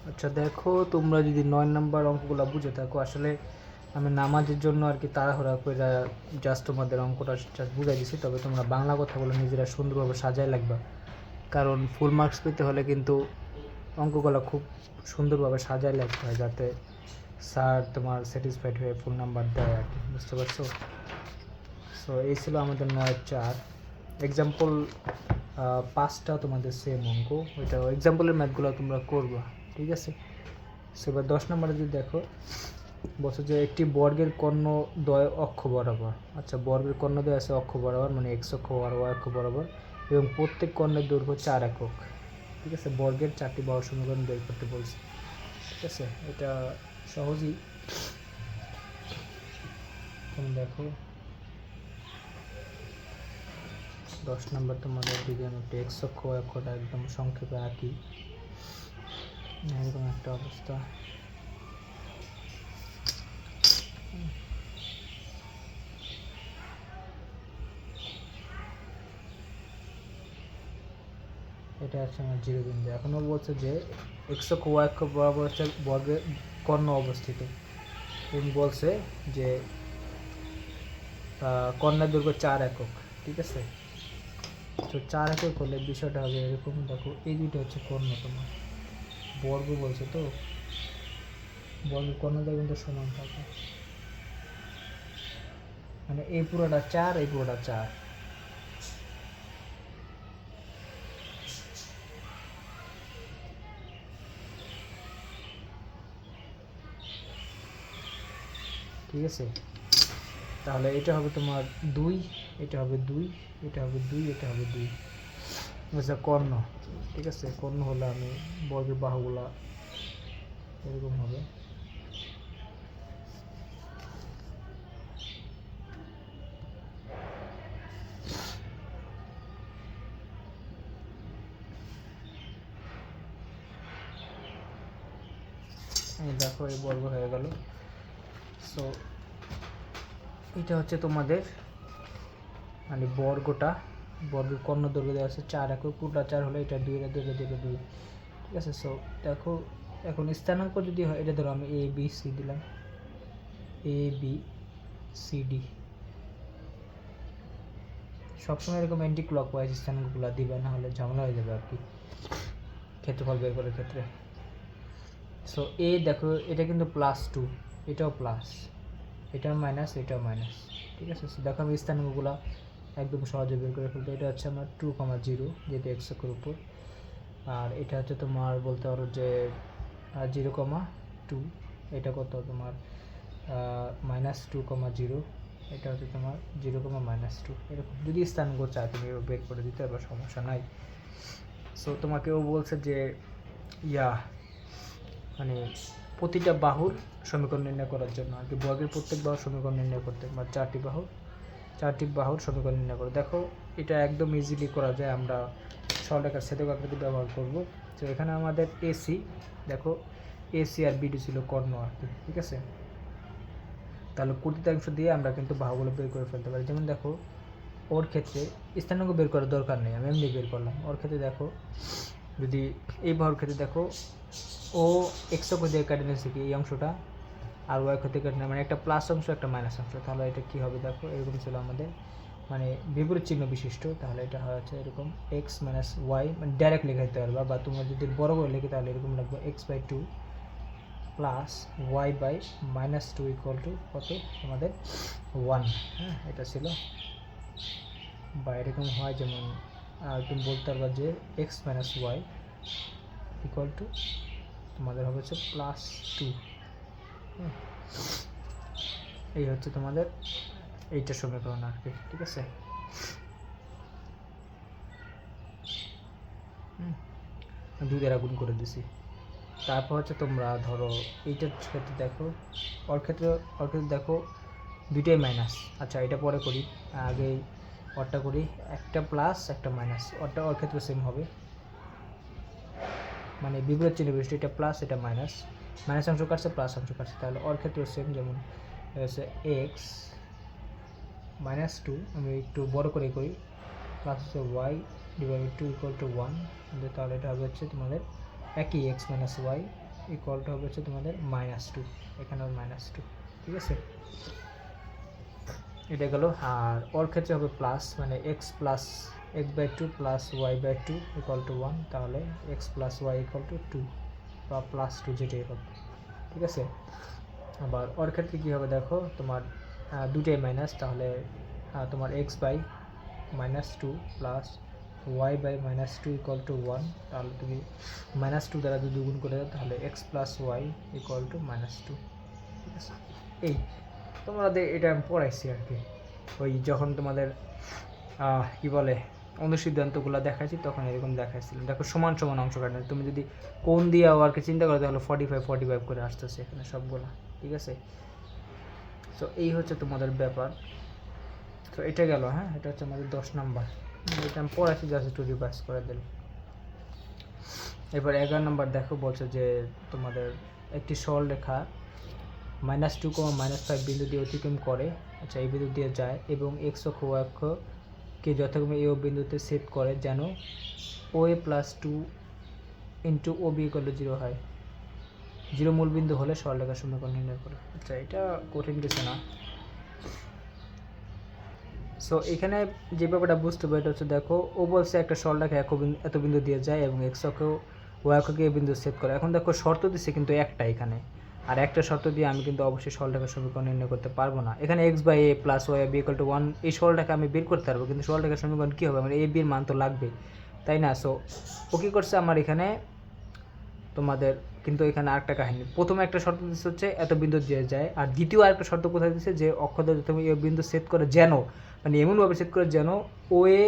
আচ্ছা দেখো, তোমরা যদি 9 নম্বর অঙ্কগুলো বুঝে থাকো, আসলে আমি নামাজের জন্য আর কি তাড়াহুড়া করে জাস্ট তোমাদের অঙ্কটা জাস্ট বুঝাই দিছি। তবে তোমরা বাংলা কথাগুলো নিজেরা সুন্দরভাবে সাজায় লাগবা, কারণ ফুল মার্কস পেতে হলে কিন্তু অঙ্কগুলো খুব সুন্দরভাবে সাজায় লাগতে হয়, যাতে স্যার তোমার স্যাটিসফাইড হয়ে ফুল নাম্বার দেয় আর কি, বুঝতে পারছো? সো এই ছিল আমাদের 9-4 এক্সাম্পল। 5টা তোমাদের সেম অঙ্ক, ওইটা এক্সাম্পলের ম্যাথগুলো তোমরা করবা, ঠিক আছে? সো এবার 10 নম্বরে যদি দেখো, বলছো যে একটি বর্গের কর্ণ দ্বয় অক্ষ বরাবর। আচ্ছা, বর্গের কর্ণদ্বয় আছে অক্ষ বরাবর, মানে এক্স অক্ষ আর ওয়াই অক্ষ বরাবর, এবং প্রত্যেক কর্ণের দৈর্ঘ্য 4 একক। ঠিক আছে, বর্গের 4টি বাহুর সমীকরণ বের করতে বলছে। ঠিক আছে, এটা সহজই। তুমি দেখো 10 নম্বর তোমাদের দিকে আমি একটু এক্স অক্ষ ওয়াই অক্ষটা একদম সংক্ষেপে আঁকি। এরকম একটা অবস্থা। এটা হচ্ছে আমার 0 বিন্দু। এখনও বলছে যে এক্স অক্ষ ওয়াই অক্ষ বরাবর হচ্ছে বর্গের কর্ণ অবস্থিত, এবং বলছে যে কর্ণের দৈর্ঘ্য 4 একক। ঠিক আছে, তো 4 একক হলে বিষয়টা হবে এরকম। দেখো, এই দুইটা হচ্ছে কর্ণ, তোমার বর্গ বলছে, তো বর্গের কর্ণটা কিন্তু সমান থাকে, মানে এই পুরোটা 4, এই পুরোটা 4। ঠিক আছে, তাহলে এটা হবে তোমার 2, এটা হবে 2, এটা হবে 2, এটা হবে 2। আচ্ছা, কর্ণ। ঠিক আছে, কর্ণ হলে আমি বর্গের বাহুগুলা এরকম হবে। দেখো, এই বর্গ হয়ে গেল। সো এটা হচ্ছে তোমাদের মানে বর্গটা, বর্গের কর্ণ দৈর্ঘ্য দেওয়া আছে 4 একক, পুরোটা 4 হলে এটা 2, এটা 2, এটা 2, এটা 2। ঠিক আছে, সো দেখো এখন স্থানাঙ্ক যদি হয়, এটা ধরো আমি এ বি সি দিলাম, এ বি সি ডি। সবসময় এরকম অ্যান্টি ক্লক ওয়াইজ স্থানাঙ্কগুলো দিবে, না হলে ঝামেলা হয়ে যাবে আর কি ক্ষেত্রফল বের করার ক্ষেত্রে। সো এ দেখো, এটা কিন্তু +2, এটাও প্লাস, এটাও মাইনাস, এটাও মাইনাস। ঠিক আছে, সো দেখো আমি স্থানাঙ্কগুলো একদম সহজে বের করে ফেলতে। এটা হচ্ছে আমার 2,0, যেহেতু এক্স অক্ষের উপর। আর এটা হচ্ছে তোমার বলতে পারো যে 0,2। এটা কত তোমার -2,0। এটা হচ্ছে তোমার 0,-2। এরকম যদি স্থানাঙ্ক চায় তুমি বের করে দিতে পারবে, সমস্যা নাই। সো তোমাকেও বলছে যে মানে প্রতিটা বাহুর সমীকরণ নির্ণয় করার জন্য আর কি, বর্গের প্রত্যেক বাহুর সমীকরণ নির্ণয় করতে, বা 4টি বাহুর সমীকরণ নির্ণয় করে। দেখো, এটা একদম ইজিলি করা যায়, আমরা সরলরেখার ছেদক আকৃতি ব্যবহার করব। তো এখানে আমাদের এসি, দেখো এসি আর বিডি ছিল কর্ণ আর কি। ঠিক আছে, তাহলে কর্তৃত্বাংশ দিয়ে আমরা কিন্তু বাহুগুলো বের করে ফেলতে পারি। যেমন দেখো, ওর ক্ষেত্রে স্থানাঙ্ক বের করার দরকার নেই, আমি এমনি বের করলাম। ওর ক্ষেত্রে দেখো, যদি এই বাহুর ক্ষেত্রে দেখো, ও এক্স অক্ষ দিয়ে কেটে নিয়েছে কি এই অংশটা, আর ওয়াই অক্ষ দিয়ে কেটে নেয়, মানে একটা প্লাস অংশ একটা মাইনাস অংশ। তাহলে এটা কী হবে, দেখো এরকম ছিল আমাদের, মানে বিপরীত চিহ্ন বিশিষ্ট। তাহলে এটা হচ্ছে এরকম এক্স মাইনাস ওয়াই, মানে ডাইরেক্ট লেখা দিতে পারবা, বা তোমরা যদি বড় করে লিখি তাহলে এরকম লিখবো x/2 plus y/-2 equal to কত আমাদের 1। হ্যাঁ, এটা ছিল। বা এরকম হয়, যেমন তুমি বলতে পারবা যে x-y ইকুয়াল টু তোমাদের হবে হচ্ছে +2। এই হচ্ছে তোমাদের এইটা সমীকরণ আর কি। ঠিক আছে, দুই দ্বারা গুণ করে দিছি। তারপর হচ্ছে তোমরা ধরো এইটার ক্ষেত্রে দেখো, ওর ক্ষেত্রে দেখো দুইটাই মাইনাস। আচ্ছা, এটা পরে করি, আগে ওরটা করি। একটা প্লাস একটা মাইনাস, ওর ক্ষেত্রে সেম হবে, মানে বিপরীত চিহ্ন বিশিষ্ট, এটা প্লাস এটা মাইনাস, মাইনাস অংশ কাটছে প্লাস অংশ কাটছে। তাহলে ওর ক্ষেত্রেও সেম, যেমন হচ্ছে x-2, আমি একটু বড় করে করি, প্লাস হচ্ছে y/2 ইকুয়াল টু 1। তাহলে এটা হবে হচ্ছে তোমাদের একই x-y ইকুয়াল টু হবে হচ্ছে তোমাদের -2, এখানে -2, ঠিক আছে। এটা গেল। আর ওর ক্ষেত্রে হবে প্লাস, মানে x/2 plus y/2 equal to 1, তাহলে x plus y equal to 2 বা +2 যেটাই হবে, ঠিক আছে। আবার ওর ক্ষেত্রে কী হবে দেখো, তোমার দুটাই মাইনাস, তাহলে তোমার x/-2 plus y/-2 equal to 1, তাহলে তুমি -2 দ্বারা যদি গুণ করে দাও তাহলে x plus y equal to -2, ঠিক আছে। এই তোমাদের এটা আমি পড়াইছি আর কি, ওই যখন তোমাদের কী বলে অনুসিদ্ধান্তগুলো দেখাইছি তখন এরকম দেখাইছিলাম। দেখো সমান সমান অংশ কাটে, তুমি যদি কোন দিয়ে আর কি চিন্তা করো তাহলে 45 করে আসতেছে এখানে সবগুলো, ঠিক আছে। তো এই হচ্ছে তোমাদের ব্যাপার। তো এটা গেল, হ্যাঁ, এটা হচ্ছে আমাদের 10 নাম্বার, এটা আমি পড়াইছি, জাস্ট একটু রিভাইজ করে দিল। এবার 11 নাম্বার দেখো, বলছে যে তোমাদের একটি সরলরেখা -2, -5 বিন্দু দিয়ে অতিক্রম করে, আচ্ছা এই বিন্দু দিয়ে যায় এবং x অক্ষ y অক্ষকে যথাক্রমে এ ও বিন্দুতে সেট করে যেন OA + 2 × OB = 0 হয়। 0 মূল বিন্দু হলে সরলরেখার সমীকরণ নির্ণয় করে। আচ্ছা এটা কঠিন কিছু না। সো এখানে যে ব্যাপারটা বুঝতে হবে এটা হচ্ছে, দেখো ও বলছে একটা সরলরেখা এত বিন্দু দিয়ে যায় এবং x অক্ষ y অক্ষকে এই বিন্দু সেট করে। এখন দেখো শর্ত দিচ্ছে কিন্তু একটা এখানে, আর একটা শর্ত দিয়ে আমি কিন্তু অবশ্যই সরলরেখার সমীকরণ নির্ণয় করতে পারবো না। এখানে x/a + y/b = 1 এই সরলরেখা আমি বের করতে পারবো, কিন্তু সরলরেখার সমীকরণ কী হবে, আমার a b এর মান তো লাগবে, তাই না। সো ও কী করছে আমার এখানে তোমাদের, কিন্তু এখানে আরেকটা কাহিনী। প্রথমে একটা শর্ত দিচ্ছে হচ্ছে এত বিন্দু দিয়ে যায়, আর দ্বিতীয় আরেকটা শর্ত কোথায় দিচ্ছে, যে অক্ষদের তুমি এই বিন্দু সেট করে যেন, মানে এমনভাবে সেট করে যেন OA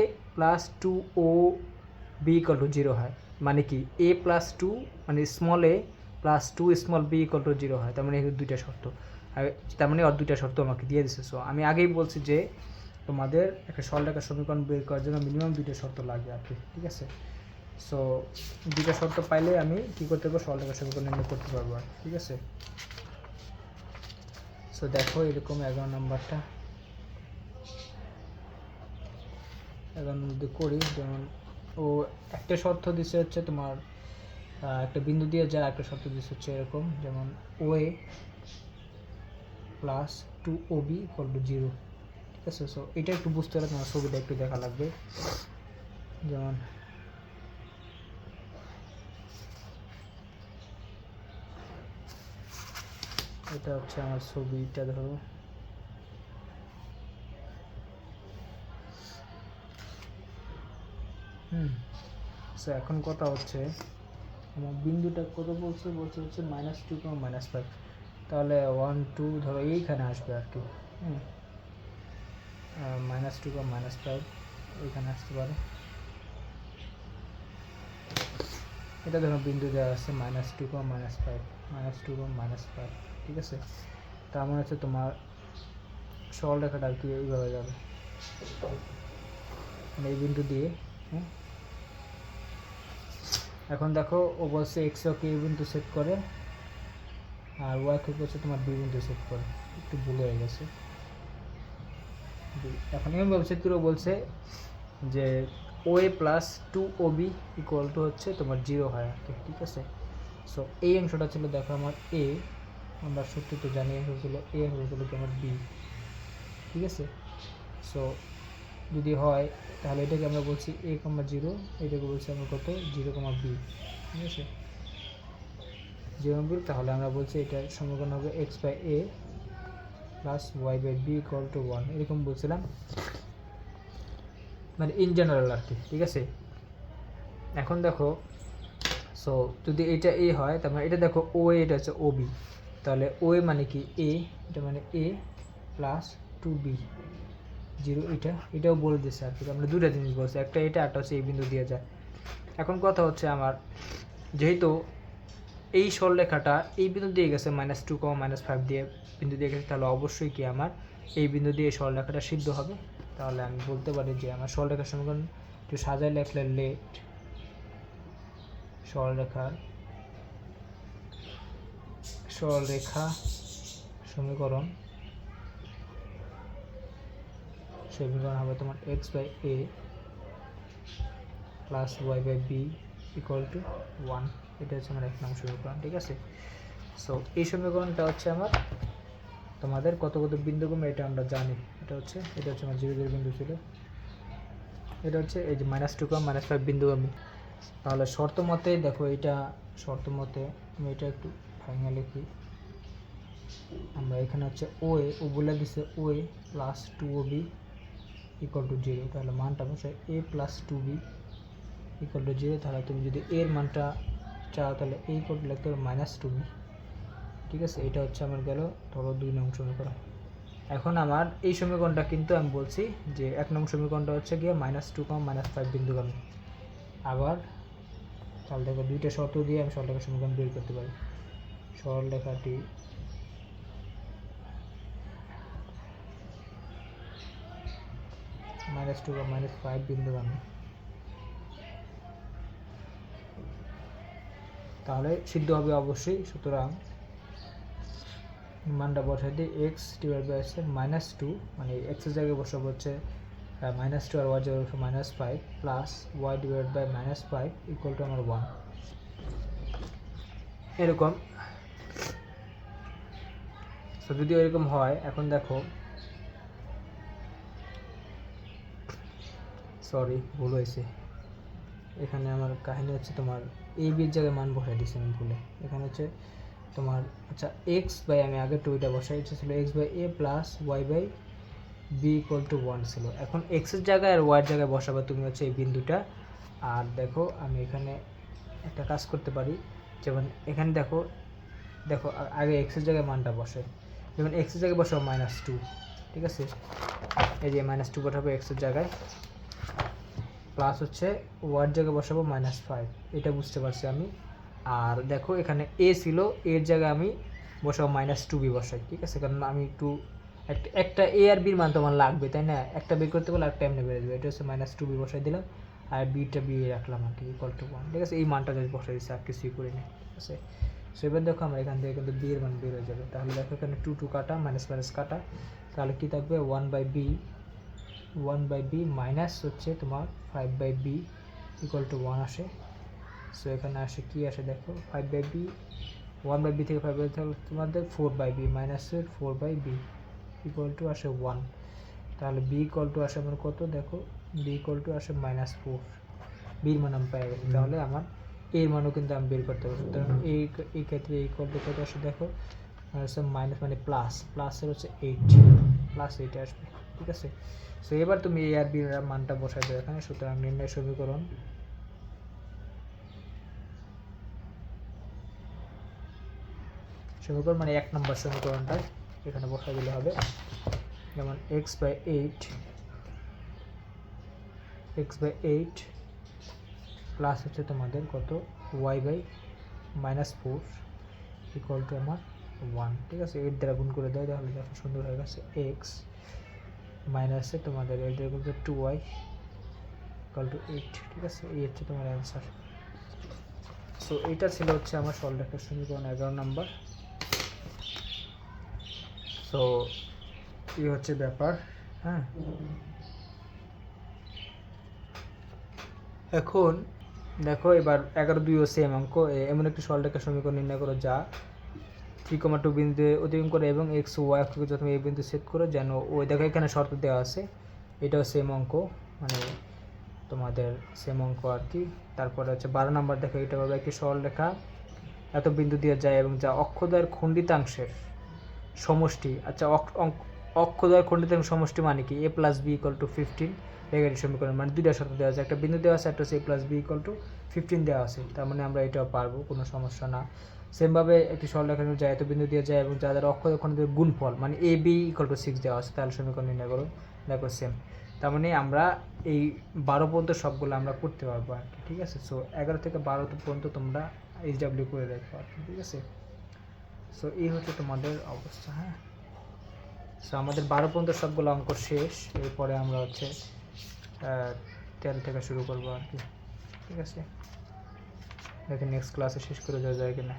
+ 2OB = 0 হয়। মানে কি a + 2 মানে স্মল a + 2 স্মল b = 0 হয়। তার মানে এই দুইটা শর্ত, তার মানে আর দুইটা শর্ত আমাকে দিয়ে দিচ্ছে। সো আমি আগেই বলছি যে তোমাদের একটা সরলরেখার সমীকরণ বের করার জন্য মিনিমাম দুইটা শর্ত লাগে আর কি, ঠিক আছে। সো দুইটা শর্ত পাইলে আমি কী করতে পারবো, সরলরেখার সমীকরণ নির্ণয় করতে পারবো আর, ঠিক আছে। সো দেখো এরকম 11 নাম্বারটা 11 মধ্যে করি। যেমন ও একটা শর্ত দিচ্ছে হচ্ছে তোমার একটা বিন্দু দিয়ে যায়, একটা শর্ত দিচ্ছে হচ্ছে এরকম, যেমন OA + 2OB = 0, ঠিক আছে। সো এটা একটু বুঝতে হলে তোমার ছবিটা একটু দেখা লাগবে। যেমন এটা হচ্ছে আমার ছবিটা, ধরো সো এখন কথা হচ্ছে আমার বিন্দুটা কত বলছে হচ্ছে -2, -5, তাহলে 1 2 ধরো এইখানে আসবে আর কি, -2, -5 এইখানে আসতে পারে। এটা ধরো বিন্দু দেওয়া আছে -2, -5, -2, -5, ঠিক আছে। তার মানে হচ্ছে তোমার সরলরেখাটা আর কি এইভাবে যাবে, মানে এই বিন্দু দিয়ে, হ্যাঁ। এখন দেখো ও বলছে x অক্ষে এই বিন্দু সেট করে, আর y অক্ষে হচ্ছে তোমার b বিন্দু সেট করে, একটু ভুল হয়ে গেছে। এখন এমনভাবে সেট করে বলছে যে OA + 2OB = হচ্ছে তোমার 0 হয় আর কি, ঠিক আছে। সো এই অংশটা ছিল দেখো আমার a, আমরা সূত্র তো জানি হয়েছিল a, হয়েছিল কি আমার b, ঠিক আছে। সো যদি হয় তাহলে এটাকে আমরা বলছি a, 0, এটাকে বলছি আমরা কত 0, b, ঠিক আছে। 0, b, তাহলে আমরা বলছি এটার সমীকরণ হবে x/a + y/b = 1, এরকম বলছিলাম, মানে ইন জেনারেল আর কি, ঠিক আছে। এখন দেখো সো যদি এটা a হয়, তার মানে এটা দেখো OA, এটা হচ্ছে OB, তাহলে OA মানে কি a, এটা মানে a + 2b 0, এটাও বলে দিচ্ছে আর কি। আমরা দুটো জিনিস বলছি, একটা এটা, একটা হচ্ছে এই বিন্দু দিয়ে যায়। এখন কথা হচ্ছে আমার, যেহেতু এই সরলরেখাটা এই বিন্দু দিয়ে গেছে -2, -5 দিয়ে বিন্দু দিয়ে গেছে, তাহলে অবশ্যই কি আমার এই বিন্দু দিয়ে সরলরেখাটা সিদ্ধ হবে। তাহলে আমি বলতে পারি যে আমার সরলরেখার সমীকরণ একটু সাজায় লেখলে লেট সরলরেখা সমীকরণ হবে তোমার x/a + y/b = 1। এটা হচ্ছে আমার 1 নং সমীকরণ। ঠিক আছে, সো এই সমীকরণটা হচ্ছে আমার তোমাদের কত কত বিন্দুগম্য এটা আমরা জানি। এটা হচ্ছে আমার 0 0 বিন্দু ছিল, এটা হচ্ছে এই যে -2, -5 বিন্দুগামী। তাহলে শর্ত মতে দেখো, এটা শর্ত মতে আমি এটা একটু ভাঙা লিখি। আমরা এখানে হচ্ছে ও বলে দিছে OA plus 2OB equal to 0। তাহলে মানটা বসাই A plus 2B equal to 0। তাহলে তুমি যদি এর মানটা চাও তাহলে A ইকুয়াল টু লিখতে হবে -2B। ঠিক আছে, এটা হচ্ছে আমার গেল ধরো 2 নং সমীকরণ। এখন আমার এই সমীকরণটা কিন্তু আমি বলছি যে 1 নং সমীকরণটা হচ্ছে গিয়ে -2, -5 বিন্দুগামী। আবার তাহলে দেখো দুইটা শর্ত দিয়ে আমি সরলরেখার সমীকরণ বের করতে পারি। সরলরেখাটি -2 বা -5 বিন্দুগামী, তাহলে সিদ্ধ হবে অবশ্যই। সুতরাং মানটা বসাই দিই x ডিভাইড বাই -2, মানে x এর জায়গায় বসাবো হচ্ছে -2 আর y জায়গায় বসাবো -5 plus y divide by -5 equal to আমার 1। এরকম। তো যদি এরকম হয়, এখন দেখো, সরি ভুল হয়েছে, এখানে আমার কাহিনী হচ্ছে তোমার a b এর জায়গায় মান বসাই দিচ্ছি আমি ভুলে। এখানে হচ্ছে তোমার আচ্ছা x বাই, আমি আগে টুইটা বসাই, ইচ্ছা ছিল x by a plus y by b equal to 1 ছিল। এখন x এর জায়গায় আর y এর জায়গায় বসাবে তুমি হচ্ছে এই বিন্দুটা। আর দেখো আমি এখানে একটা কাজ করতে পারি, যেমন এখানে দেখো আগে x এর জায়গায় মানটা বসে, যেমন x এর জায়গায় বসাবো -2। ঠিক আছে, এই যে -2 বসাবো x এর জায়গায়, প্লাস হচ্ছে y এর জায়গায় বসাবো -5, এটা বুঝতে পারছি আমি। আর দেখো এখানে a ছিল, এর জায়গায় আমি বসাবো -2b বসাই। ঠিক আছে, কারণ আমি একটু একটা a আর b এর মান তোমার লাগবে, তাই না? একটা বের করতে বলে একটা এমনি বের দেবে। এটা হচ্ছে -2b বসাই দিলাম, আর বিটা b রাখলাম আর কি ইকুয়াল টু 1। ঠিক আছে, এই মানটা যদি বসাই দিচ্ছি, আর কিছুই করি না। ঠিক আছে, সো এবার দেখো আমরা এখান থেকে কিন্তু b এর মান বের হয়ে যাবে। তাহলে দেখো এখানে 2 কাটা, মাইনাস কাটা, তাহলে কি থাকবে 1/b মাইনাস হচ্ছে তোমার 5/b ইকুয়াল টু 1 আসে। সো এখানে আসে কি আসে দেখো, 5/b, 1/b থেকে 5/b তাহলে তোমাদের 4/b মাইনাসের 4/b ইকুয়াল টু আসে 1। তাহলে b ইকুয়াল টু আসে আমার কত দেখো, b ইকুয়াল টু আসে -4। বির মান আমি পেয়ে গেছি। তাহলে আমার এর মানও কিন্তু আমি বের করতে পারবো। সুতরাং এই ক্ষেত্রে ইকুয়াল টু কত আসে দেখো, মাইনাস মানে প্লাসের হচ্ছে 8, +8 আসবে। ঠিক আছে, সো এবার তুমি a আর b এর মানটা বসাই দেবে এখানে। সুতরাং নির্ণয় সমীকরণ মানে 1 নম্বর সমীকরণটা এখানে বসাই দিলে হবে। যেমন x/8 প্লাস হচ্ছে তোমাদের কত y/-4 ইকুয়াল টু আমার 1। ঠিক আছে, 8 দ্বারা গুণ করে দেয়, তাহলে দেখো সুন্দর হয়ে গেছে x মাইনাসে তোমাদের 8 দ্বারা গুণ করে 2y ইকুয়াল টু 8। ঠিক আছে, এই হচ্ছে তোমার অ্যান্সার। সো এইটা ছিল হচ্ছে আমার সরলরেখার সমীকরণ 11 নম্বর। সো এই হচ্ছে ব্যাপার। হ্যাঁ, এখন দেখো এবার 11-2 ও সেম অঙ্ক। এমন একটি সরলরেখার সমীকরণ নির্ণয় করো যা 3,2 বিন্দুতে অতিক্রম করে এবং x ও y অক্ষকে যখন এই বিন্দু ছেদ করে, যেন ওই দেখো এখানে শর্ত দেওয়া আছে, এটাও সেম অঙ্ক, মানে তোমাদের সেম অঙ্ক আর কি। তারপরে হচ্ছে 12 নম্বর দেখো, এটা হবে একটি সরলরেখা এত বিন্দু দিয়ে যায় এবং যা অক্ষদ্বয়ের খণ্ডিতাংশের সমষ্টি। আচ্ছা, অক্ষদ্বয়ের খণ্ডিতাংশ সমষ্টি মানে কি, a + b = 15 রেখাটি সমীকরণ। মানে দুইটা শর্ত দেওয়া আছে, একটা বিন্দু দেওয়া আছে, একটা হচ্ছে a + b = 15 দেওয়া আছে। তার মানে আমরা এটাও পারবো, কোনো সমস্যা না। সেমভাবে একটি সরলরেখা যায় এত বিন্দু দিয়ে যায় এবং যাদের অক্ষদ্বয় খণ্ডিতের গুণফল মানে ab = 6 দেওয়া আছে, তাহলে সমীকরণ নির্ণয় করো। দেখো সেম। তার মানে আমরা এই 12 পর্যন্ত সবগুলো আমরা করতে পারবো আর কি। ঠিক আছে, সো 11 থেকে 12 পর্যন্ত তোমরা HW করে রাখো আর কি। ঠিক আছে, সো এই হচ্ছে তোমাদের অবস্থা। হ্যাঁ, সো আমাদের 12 পর্যন্ত সবগুলো অঙ্ক শেষ। এরপরে আমরা হচ্ছে 13 থেকে শুরু করবো আর কি। ঠিক আছে, দেখি নেক্সট ক্লাসে শেষ করে দেওয়া যায় কিনা।